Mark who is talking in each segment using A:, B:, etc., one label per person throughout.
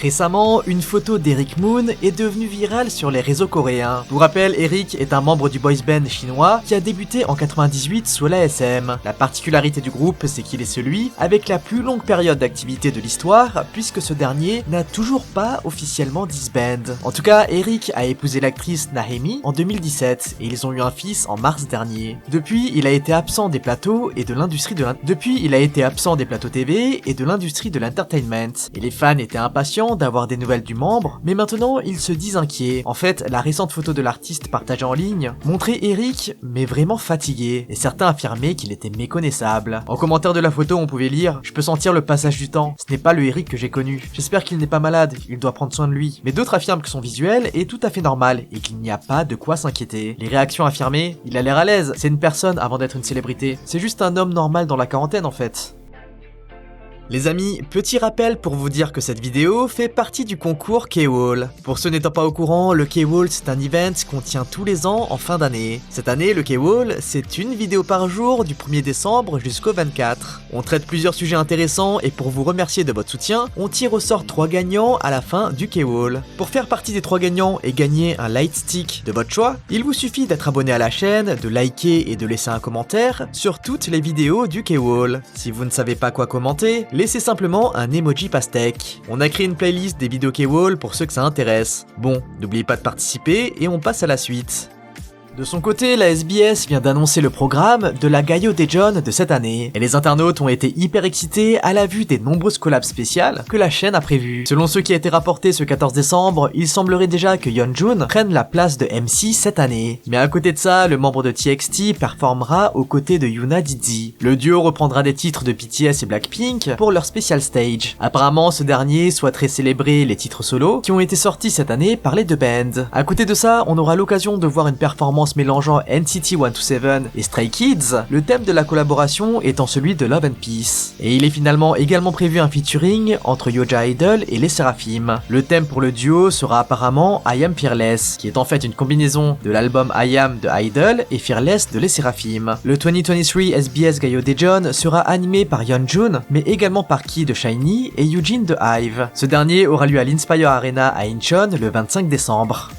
A: Récemment, une photo d'Eric Moon est devenue virale sur les réseaux coréens. Pour rappel, Eric est un membre du boys band chinois qui a débuté en 98 sous l'ASM. La particularité du groupe, c'est qu'il est celui avec la plus longue période d'activité de l'histoire, puisque ce dernier n'a toujours pas officiellement disband. En tout cas, Eric a épousé l'actrice Nahemi en 2017 et ils ont eu un fils en mars dernier. Depuis, il a été absent des plateaux et de l'industrie TV et de l'industrie de l'entertainment. Et les fans étaient impatients d'avoir des nouvelles du membre, mais maintenant ils se disent inquiets. En fait, la récente photo de l'artiste partagée en ligne montrait Eric, mais vraiment fatigué, et certains affirmaient qu'il était méconnaissable. En commentaire de la photo, on pouvait lire « Je peux sentir le passage du temps, ce n'est pas le Eric que j'ai connu. J'espère qu'il n'est pas malade, il doit prendre soin de lui. » Mais d'autres affirment que son visuel est tout à fait normal, et qu'il n'y a pas de quoi s'inquiéter. Les réactions affirmaient « Il a l'air à l'aise, c'est une personne avant d'être une célébrité. C'est juste un homme normal dans la quarantaine en fait. » Les amis, petit rappel pour vous dire que cette vidéo fait partie du concours K-Wall. Pour ceux n'étant pas au courant, le K-Wall c'est un event qu'on tient tous les ans en fin d'année. Cette année, le K-Wall, c'est une vidéo par jour du 1er décembre jusqu'au 24. On traite plusieurs sujets intéressants et pour vous remercier de votre soutien, on tire au sort 3 gagnants à la fin du K-Wall. Pour faire partie des 3 gagnants et gagner un light stick de votre choix, il vous suffit d'être abonné à la chaîne, de liker et de laisser un commentaire sur toutes les vidéos du K-Wall. Si vous ne savez pas quoi commenter, laissez simplement un emoji pastèque. On a créé une playlist des vidéos K-Wall pour ceux que ça intéresse. Bon, n'oubliez pas de participer et on passe à la suite. De son côté, la SBS vient d'annoncer le programme de la Gayo Daejeon de cette année, et les internautes ont été hyper excités à la vue des nombreuses collabs spéciales que la chaîne a prévues. Selon ce qui a été rapporté ce 14 décembre, il semblerait déjà que Yeonjun prenne la place de MC cette année. Mais à côté de ça, le membre de TXT performera aux côtés de Yoona Dizzy. Le duo reprendra des titres de BTS et Blackpink pour leur special stage. Apparemment, ce dernier souhaiterait célébrer les titres solos qui ont été sortis cette année par les deux bands. À côté de ça, on aura l'occasion de voir une performance mélangeant NCT 127 et Stray Kids, le thème de la collaboration étant celui de Love and Peace. Et il est finalement également prévu un featuring entre Yoja Idol et les Seraphim. Le thème pour le duo sera apparemment I Am Fearless, qui est en fait une combinaison de l'album I Am de Idol et Fearless de les Seraphim. Le 2023 SBS Gayo Daejeon sera animé par Yeonjun, mais également par Key de SHINee et Eugene de IVE. Ce dernier aura lieu à l'Inspire Arena à Incheon le 25 décembre.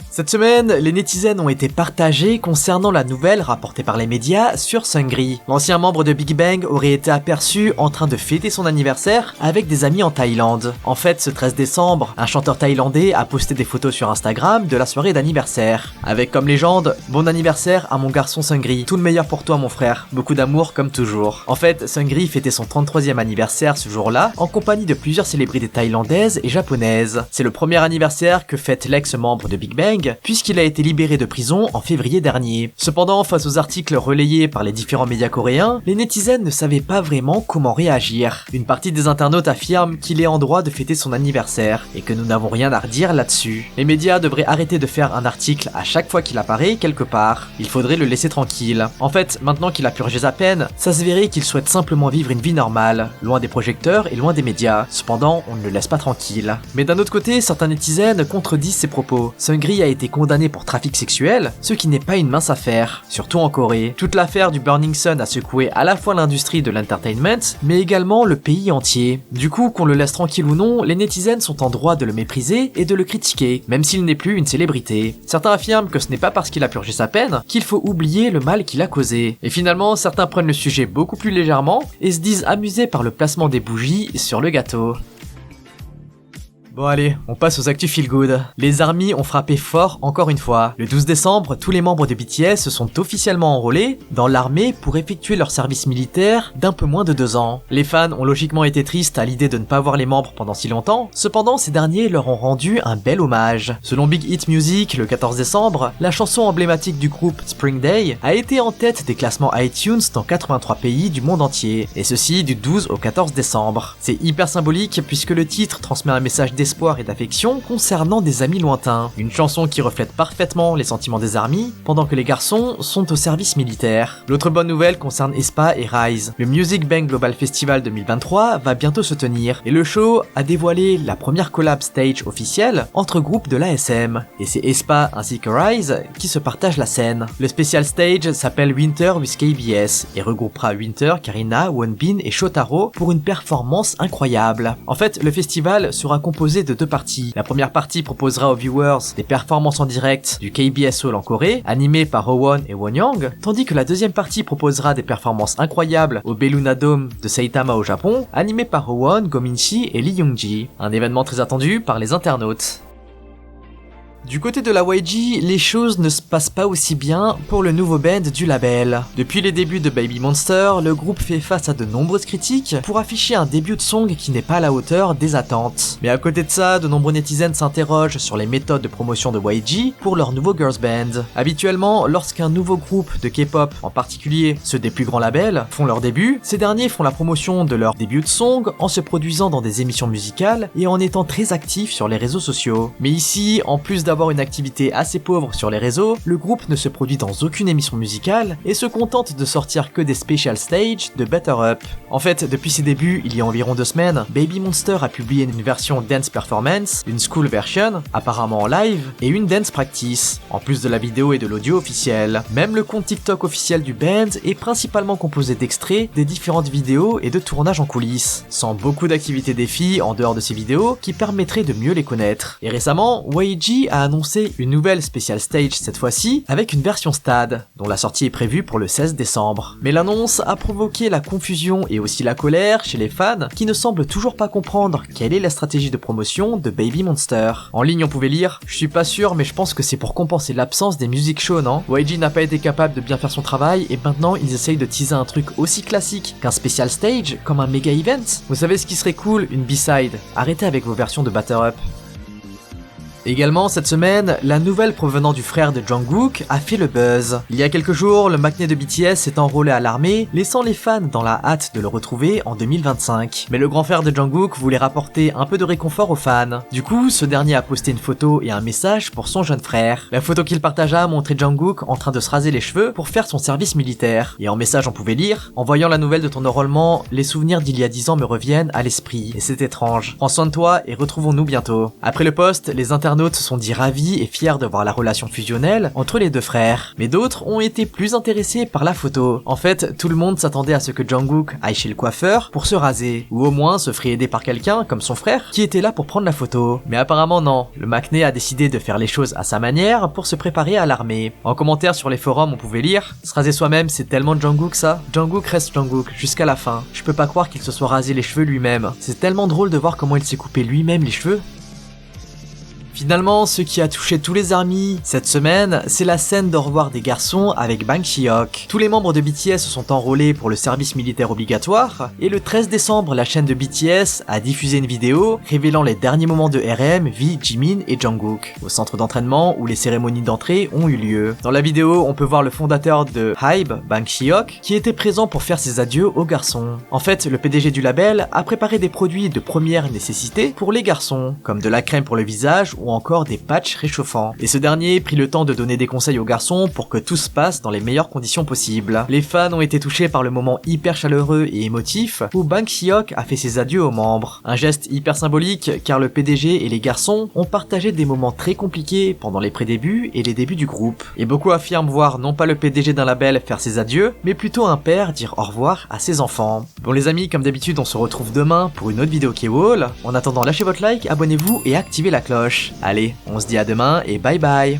A: Cette semaine, les netizens ont été partagés concernant la nouvelle rapportée par les médias sur Seungri. L'ancien membre de Big Bang aurait été aperçu en train de fêter son anniversaire avec des amis en Thaïlande. En fait, ce 13 décembre, un chanteur thaïlandais a posté des photos sur Instagram de la soirée d'anniversaire. Avec comme légende « Bon anniversaire à mon garçon Seungri, tout le meilleur pour toi mon frère, beaucoup d'amour comme toujours ». En fait, Seungri fêtait son 33e anniversaire ce jour-là en compagnie de plusieurs célébrités thaïlandaises et japonaises. C'est le premier anniversaire que fête l'ex-membre de Big Bang puisqu'il a été libéré de prison en février dernier. Cependant, face aux articles relayés par les différents médias coréens, les netizens ne savaient pas vraiment comment réagir. Une partie des internautes affirme qu'il est en droit de fêter son anniversaire et que nous n'avons rien à redire là-dessus. Les médias devraient arrêter de faire un article à chaque fois qu'il apparaît quelque part. Il faudrait le laisser tranquille. En fait, maintenant qu'il a purgé sa peine, ça se verrait qu'il souhaite simplement vivre une vie normale, loin des projecteurs et loin des médias. Cependant, on ne le laisse pas tranquille. Mais d'un autre côté, certains netizens contredisent ses propos. Seungri a été condamné pour trafic sexuel, ce qui n'est pas une mince affaire, surtout en Corée. Toute l'affaire du Burning Sun a secoué à la fois l'industrie de l'entertainment, mais également le pays entier. Du coup, qu'on le laisse tranquille ou non, les netizens sont en droit de le mépriser et de le critiquer, même s'il n'est plus une célébrité. Certains affirment que ce n'est pas parce qu'il a purgé sa peine qu'il faut oublier le mal qu'il a causé. Et finalement, certains prennent le sujet beaucoup plus légèrement et se disent amusés par le placement des bougies sur le gâteau. Bon allez, on passe aux actus feel good. Les ARMY ont frappé fort encore une fois. Le 12 décembre, tous les membres de BTS se sont officiellement enrôlés dans l'armée pour effectuer leur service militaire d'un peu moins de 2 ans. Les fans ont logiquement été tristes à l'idée de ne pas voir les membres pendant si longtemps, cependant ces derniers leur ont rendu un bel hommage. Selon Big Hit Music, le 14 décembre, la chanson emblématique du groupe Spring Day a été en tête des classements iTunes dans 83 pays du monde entier, et ceci du 12 au 14 décembre. C'est hyper symbolique puisque le titre transmet un message d'espoir d'espoir et d'affection concernant des amis lointains. Une chanson qui reflète parfaitement les sentiments des armies, pendant que les garçons sont au service militaire. L'autre bonne nouvelle concerne aespa et Rise. Le Music Bank Global Festival 2023 va bientôt se tenir, et le show a dévoilé la première collab stage officielle entre groupes de l'ASM. Et c'est aespa ainsi que Rise qui se partagent la scène. Le special stage s'appelle Winter with KBS et regroupera Winter, Karina, Wonbin et Shotaro pour une performance incroyable. En fait, le festival sera composé de deux parties. La première partie proposera aux viewers des performances en direct du KBS Seoul en Corée, animées par Howon et Wonyoung, tandis que la deuxième partie proposera des performances incroyables au Belluna Dome de Saitama au Japon, animées par Howon, Gominchi et Lee Youngji. Un événement très attendu par les internautes. Du côté de la YG, les choses ne se passent pas aussi bien pour le nouveau band du label. Depuis les débuts de Baby Monster, le groupe fait face à de nombreuses critiques pour afficher un début de song qui n'est pas à la hauteur des attentes. Mais à côté de ça, de nombreux netizens s'interrogent sur les méthodes de promotion de YG pour leur nouveau girls band. Habituellement, lorsqu'un nouveau groupe de K-pop, en particulier ceux des plus grands labels, font leur début, ces derniers font la promotion de leur début de song en se produisant dans des émissions musicales et en étant très actifs sur les réseaux sociaux. Mais ici, en plus d'avoir une activité assez pauvre sur les réseaux, le groupe ne se produit dans aucune émission musicale et se contente de sortir que des special stages de Better Up. En fait, depuis ses débuts, il y a environ 2 semaines, Baby Monster a publié une version dance performance, une school version, apparemment en live, et une dance practice, en plus de la vidéo et de l'audio officiel. Même le compte TikTok officiel du band est principalement composé d'extraits des différentes vidéos et de tournages en coulisses, sans beaucoup d'activités des filles en dehors de ces vidéos qui permettraient de mieux les connaître. Et récemment, YG a annoncé une nouvelle special stage cette fois-ci, avec une version stade, dont la sortie est prévue pour le 16 décembre. Mais l'annonce a provoqué la confusion et aussi la colère chez les fans, qui ne semblent toujours pas comprendre quelle est la stratégie de promotion de Baby Monster. En ligne on pouvait lire: je suis pas sûr mais je pense que c'est pour compenser l'absence des music shows, non? YG n'a pas été capable de bien faire son travail et maintenant ils essayent de teaser un truc aussi classique qu'un special stage, comme un méga event. Vous savez ce qui serait cool? Une B-side. Arrêtez avec vos versions de Batter Up. Également, cette semaine, la nouvelle provenant du frère de Jungkook a fait le buzz. Il y a quelques jours, le maknae de BTS s'est enrôlé à l'armée, laissant les fans dans la hâte de le retrouver en 2025. Mais le grand frère de Jungkook voulait rapporter un peu de réconfort aux fans. Du coup, ce dernier a posté une photo et un message pour son jeune frère. La photo qu'il partagea montrait Jungkook en train de se raser les cheveux pour faire son service militaire. Et en message, on pouvait lire: en voyant la nouvelle de ton enrôlement, les souvenirs d'il y a 10 ans me reviennent à l'esprit. Et c'est étrange. Prends soin de toi et retrouvons-nous bientôt. Après le post, les internautes se sont dit ravis et fiers de voir la relation fusionnelle entre les deux frères. Mais d'autres ont été plus intéressés par la photo. En fait, tout le monde s'attendait à ce que Jungkook aille chez le coiffeur pour se raser, ou au moins se ferait aider par quelqu'un, comme son frère, qui était là pour prendre la photo. Mais apparemment non, le maknae a décidé de faire les choses à sa manière pour se préparer à l'armée. En commentaire sur les forums, on pouvait lire: se raser soi-même, c'est tellement Jungkook ça. Jungkook reste Jungkook jusqu'à la fin. Je peux pas croire qu'il se soit rasé les cheveux lui-même. C'est tellement drôle de voir comment il s'est coupé lui-même les cheveux. Finalement, ce qui a touché tous les ARMY cette semaine, c'est la scène d'au revoir des garçons avec Bang Si-hyuk. Tous les membres de BTS se sont enrôlés pour le service militaire obligatoire, et le 13 décembre, la chaîne de BTS a diffusé une vidéo révélant les derniers moments de RM, V, Jimin et Jungkook, au centre d'entraînement où les cérémonies d'entrée ont eu lieu. Dans la vidéo, on peut voir le fondateur de HYBE, Bang Si-hyuk, qui était présent pour faire ses adieux aux garçons. En fait, le PDG du label a préparé des produits de première nécessité pour les garçons, comme de la crème pour le visage ou encore des patchs réchauffants. Et ce dernier prit le temps de donner des conseils aux garçons pour que tout se passe dans les meilleures conditions possibles. Les fans ont été touchés par le moment hyper chaleureux et émotif où Bang Si-hyuk a fait ses adieux aux membres. Un geste hyper symbolique car le PDG et les garçons ont partagé des moments très compliqués pendant les prédébuts et les débuts du groupe. Et beaucoup affirment voir non pas le PDG d'un label faire ses adieux, mais plutôt un père dire au revoir à ses enfants. Bon les amis, comme d'habitude on se retrouve demain pour une autre vidéo K-Wall. En attendant, lâchez votre like, abonnez-vous et activez la cloche. Allez, on se dit à demain et bye bye.